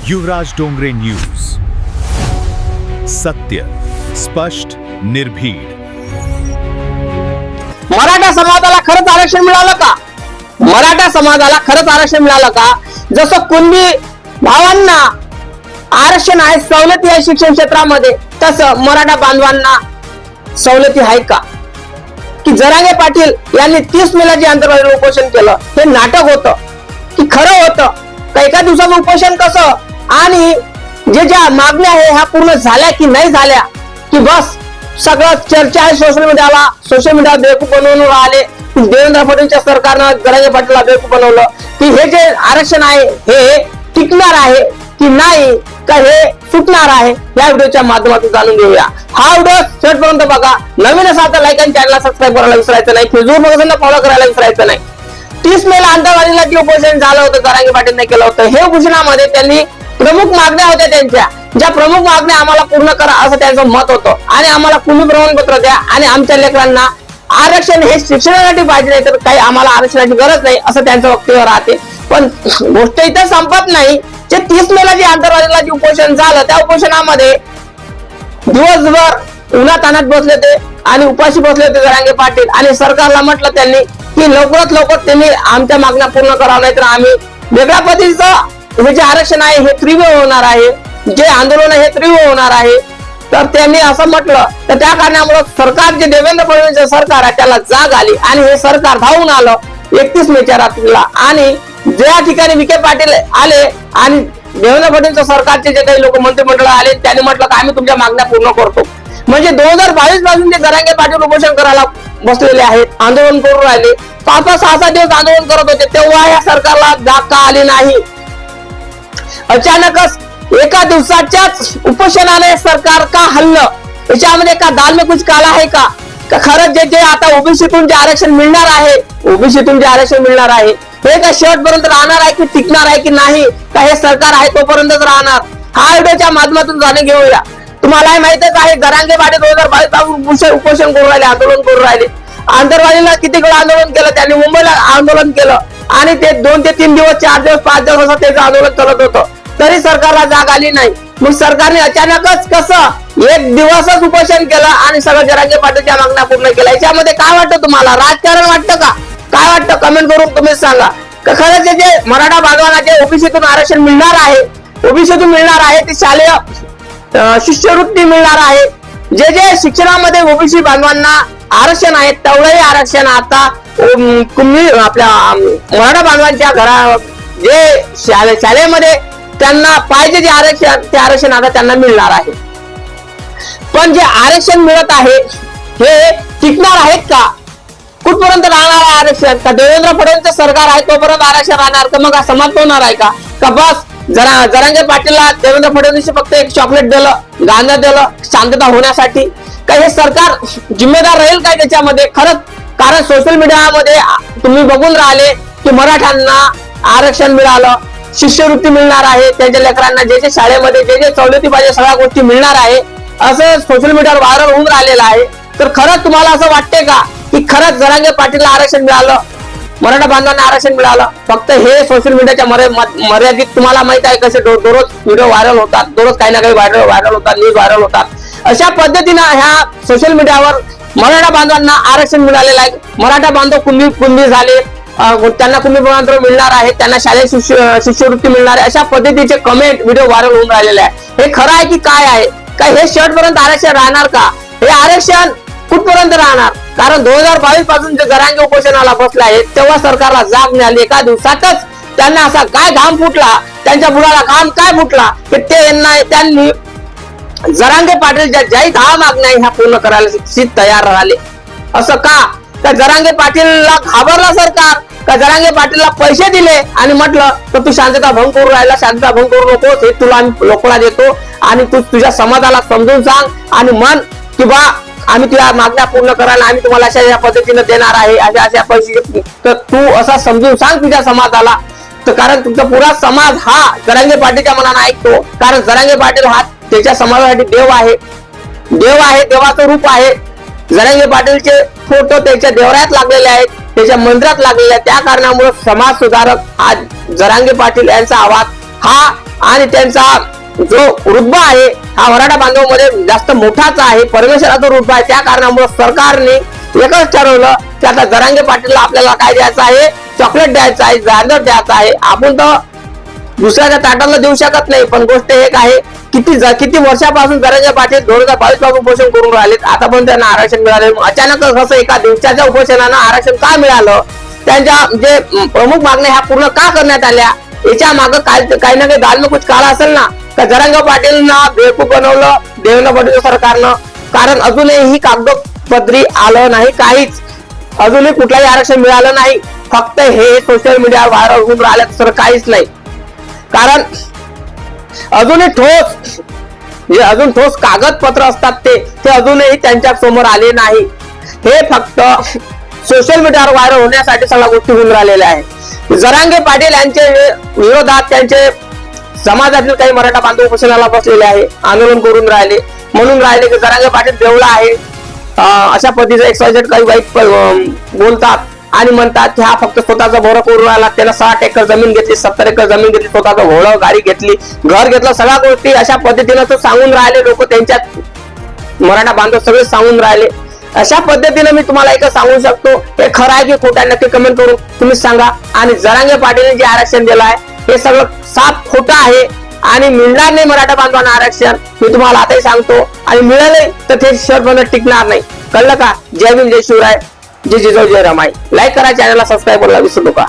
युवराज Dongre news, सत्य, स्पष्ट, निर्भीड. मराठा समाजाला खरंच आरक्षण मिळालं का? मराठा समाजाला खरंच आरक्षण मिळालं का? जसं कुणबी भावांना आरक्षण आहे, सवलती आहे शिक्षण क्षेत्रामध्ये, तसं मराठा बांधवांना सवलती आहे का? की जरांगे पाटील यांनी 30 मेला जे आंतरराष्ट्रीय उपोषण केलं हे नाटक होतं की खरं होतं? का एका दिवसाचं उपोषण कसं आणि जे ज्या मागण्या आहे ह्या पूर्ण झाल्या की नाही झाल्या, की बस सगळं चर्चा आहे सोशल मीडियावर बेवकूफ बनवून राहिले. देवेंद्र फडणवीसच्या सरकारनं जरांगे पाटीलला बेवकूफ बनवलं की हे जे आरक्षण आहे हे टिकणार आहे की नाही, का हे सुटणार आहे. या व्हिडिओच्या माध्यमातून जाणून घेऊया. हा व्हिडिओ शेवटपर्यंत बघा. नवीन असाल तर लाईक आणि चॅनलला सबस्क्राईब करायला विसरायचं नाही. फेसबुक वर फॉलो करायला विसरायचं नाही. 30 मेला आंतरराष्ट्रीय जे उपोषण झालं होतं जरांगे पाटीलने केलं होतं, हे उपोषणामध्ये त्यांनी प्रमुख मागण्या होत्या त्यांच्या, ज्या प्रमुख मागण्या आम्हाला पूर्ण करा असं त्यांचं मत होतं आणि आम्हाला कुणबी प्रमाणपत्र द्या आणि आमच्या लेकरांना आरक्षण हे शिक्षणासाठी पाहिजे, नाही तर काही आम्हाला आरक्षणाची गरज नाही असं त्यांचं वक्तव्य राहते. पण गोष्ट इथं संपत नाही. जे 30 मेला जे आंतरराष्ट्रीय जे उपोषण झालं त्या उपोषणामध्ये दिवसभर उन्हातान्हात बसले ते आणि उपाशी बसले होते जरांगे पाटील आणि सरकारला म्हटलं त्यांनी की लवकरात लवकर त्यांनी आमच्या मागण्या पूर्ण कराव्या, नाही तर आम्ही वेगळ्या पद्धतीचं हे जे आरक्षण आहे हे तीव्र होणार आहे, जे आंदोलन हे तीव्र होणार आहे. तर त्यांनी असं म्हटलं तर त्या कारणामुळे सरकार जे देवेंद्र फडणवीस सरकार आहे त्याला जाग आली आणि हे सरकार धावून आलं 31 मेच्या रात्रीला. आणि ज्या ठिकाणी विखे पाटील आले आणि देवेंद्र फडणवीस सरकारचे जे काही लोक मंत्रिमंडळ आले त्यांनी म्हटलं की आम्ही तुमच्या मागण्या पूर्ण करतो. म्हणजे 2022 पासून ते जरांगे पाटील उपोषण करायला बसलेले आहेत, आंदोलन करून राहिले. 5-6 दिवस आंदोलन करत होते, तेव्हा या सरकारला जाग का आली नाही? अचानकच एका दिवसाच्याच उपोषणाने सरकार का हल्लं? याच्यामध्ये का दाल में कुछ काला आहे का? खरंच जे आता ओबीसीतून जे आरक्षण मिळणार आहे, ओबीसीतून जे आरक्षण मिळणार आहे हे का शेवटपर्यंत राहणार आहे की टिकणार आहे की नाही, का हे सरकार आहे तोपर्यंतच राहणार? हा व्हिडिओच्या माध्यमातून जाणून घेऊया. तुम्हाला माहितच आहे जरांगे पाटील 2022 पासून उपोषण करून राहिले, आंदोलन करून राहिले. आंतरवालीला किती वेळा आंदोलन केलं त्यांनी, मुंबईला आंदोलन केलं आणि ते 2 ते 3 दिवस 4 दिवस 5 दिवस असं त्याचं आंदोलन करत होतं, तरी सरकारला जाग आली नाही. मग सरकारने अचानकच कसं 1 दिवसच उपोषण केलं आणि सगळं जरांगे पाटीलच्या मागण्या पूर्ण केल्या. याच्यामध्ये काय वाटतं तुम्हाला? राजकारण वाटतं का? काय वाटतं कमेंट करून तुम्हीच सांगा. खरंच जे मराठा बांधवांना जे ओबीसीतून आरक्षण मिळणार आहे, ओबीसीतून मिळणार आहे ते शालेय शिष्यवृत्ती मिळणार आहे. जे जे शिक्षणामध्ये ओबीसी बांधवांना आरक्षण आहे तेवढंही आरक्षण आता आपल्या मराठा बांधवांच्या घरा जे शाळेमध्ये त्यांना पाहिजे जे आरक्षण ते आरक्षण आता त्यांना मिळणार आहे. पण जे आरक्षण मिळत आहे हे टिकणार आहेत का? कुठपर्यंत राहणार आहे आरक्षण? का देवेंद्र फडणवीस सरकार आहे तोपर्यंत आरक्षण राहणार का? मग समाप्त होणार आहे का? का बस जरांगे पाटीलला देवेंद्र फडणवीस फक्त एक चॉकलेट दिलं, गांजा दिलं शांतता होण्यासाठी? का हे सरकार जिम्मेदार राहील काय त्याच्यामध्ये? खरंच कारण सोशल मीडियामध्ये तुम्ही बघून राहिले की मराठ्यांना आरक्षण मिळालं, शिष्यवृत्ती मिळणार आहे, त्यांच्या लेकरांना जे जे शाळेमध्ये जे जे सवलती पाहिजे सगळ्या गोष्टी मिळणार आहे असं सोशल मीडियावर व्हायरल होऊन राहिलेलं आहे. तर खरंच तुम्हाला असं वाटते का की खरंच जरांगे पाटीलला आरक्षण मिळालं, मराठा बांधवांना आरक्षण मिळालं? फक्त हे सोशल मीडियाच्या मर्यादित तुम्हाला माहित आहे कसे दररोज व्हिडिओ व्हायरल होतात, दररोज काही ना काही व्हायरल होतात, न्यूज व्हायरल होतात. अशा पद्धतीनं ह्या सोशल मीडियावर मराठा बांधवांना आरक्षण मिळालेलं आहे. मराठा बांधव कुणबी झाले, त्यांना कुणबी प्रमाणपत्र मिळणार आहे, त्यांना शालेय शिष्यवृत्ती मिळणार आहे, अशा पद्धतीचे कमेंट व्हिडिओ व्हायरल होऊन राहिलेले आहे. हे खरं आहे की काय आहे? काय हे शेवटपर्यंत आरक्षण राहणार का? हे आरक्षण कुठपर्यंत राहणार? कारण 2022 पासून जे जरांगे उपोषणाला बसले आहेत तेव्हा सरकारला जाग मिळाली. एका दिवसातच त्यांना असा काय घाम फुटला, त्यांच्या बुडाला घाम काय फुटला की त्यांनी जरांगे पाटील ज्याही 10 मागण्या ह्या पूर्ण करायला तयार राहिले. असं का? त्या जरांगे पाटीलला घाबरला सरकार? का जरांगे पाटीलला पैसे दिले आणि म्हटलं तर तू शांतता भंग करू राहिला, शांतता भंग करू नकोस, हे तुला आम्ही लोकांना देतो आणि तू तुझ्या समाजाला समजून सांग आणि म्हण की बा आम्ही तुझ्या मागण्या पूर्ण करायला आम्ही तुम्हाला अशा या पद्धतीने देणार आहे, अशा पैसे, तर तू असा समजून सांग तुझ्या समाजाला. तर कारण तुमचा पुरा समाज हा जरांगे पाटीलच्या मनाने ऐकतो. कारण जरांगे पाटील हा त्याच्या समाजासाठी देव आहे, देवाचं रूप आहे. जरांगे पाटीलचे फोटो त्याच्या देवरायात लागलेले आहेत, त्याच्या मंदिरात लागलेले आहेत. त्या कारणामुळे समाज सुधारक आज जरांगे पाटील यांचा आवाज हा आणि त्यांचा जो रुतबा आहे हा मराठा बांधवामध्ये जास्त मोठाच आहे, परमेश्वराचा रुतबा आहे. त्या कारणामुळे सरकारने एकच ठरवलं की आता जरांगे पाटीलला आपल्याला काय द्यायचं आहे, चॉकलेट द्यायचं आहे, जागर द्यायचं आहे. आपण तर दुसऱ्याच्या ताटाला देऊ शकत नाही, पण गोष्ट एक आहे किती वर्षापासून जरांगे पाटील 2022 पासून उपोषण करून राहिलेत, आता पण त्यांना आरक्षण मिळाले. अचानक कसं एका दिवसाच्या उपोषणानं आरक्षण का मिळालं, त्यांच्या जे प्रमुख मागण्या ह्या पूर्ण का करण्यात आल्या, याच्या मागे काही ना काही दाल में कुछ काळा असेल ना. का जरांगे पाटीलना बेवकूफ बनवलं देवेंद्र फडणवीस सरकारनं, कारण अजूनही ही कागदोपत्री आलं नाही, काहीच अजूनही कुठलाही आरक्षण मिळालं नाही. फक्त हे सोशल मीडियावर व्हायरल होऊन राहिलं तर काहीच नाही. कारण अजून ठोस कागदपत्र असतात ते अजूनही त्यांच्या समोर आले नाही. हे फक्त सोशल मीडियावर व्हायरल होण्यासाठी सगळ्या गोष्टी होऊन राहिलेल्या आहेत. जरांगे पाटील यांचे विरोधात त्यांचे समाजातील काही मराठा बांधव उपोषणाला बसलेले आहे, आंदोलन करून राहिले, म्हणून राहिले की जरांगे पाटील बेवडा आहे, अशा पद्धतीचं एक्सवायझेड काही वाईट बोलतात आणि म्हणतात की हा फक्त स्वतःचा भोरं करून राहिला. त्याला 60 एकर जमीन घेतली, 70 एकर जमीन घेतली, स्वतःचं घोडं गाडी घेतली, घर घेतलं, सगळ्या गोष्टी अशा पद्धतीनं तो सांगून राहिले. लोक त्यांच्यात मराठा बांधव सगळे सांगून राहिले. अशा पद्धतीने मी तुम्हाला एक सांगू शकतो, हे खरं आहे की खोटं आहे नक्की कमेंट करून तुम्ही सांगा. आणि जरांगे पाटीलने जे आरक्षण दिलं आहे हे सगळं साफ खोटं आहे आणि मिळणार नाही मराठा बांधवांना आरक्षण, मी तुम्हाला आताही सांगतो. आणि मिळाले तर ते शहर टिकणार नाही. कळलं का? जय भीम, जय शिवराय, जय जिजाऊ, जय रमाई. लाईक करा, चॅनलला सबस्क्राईब करायला विसरू नका.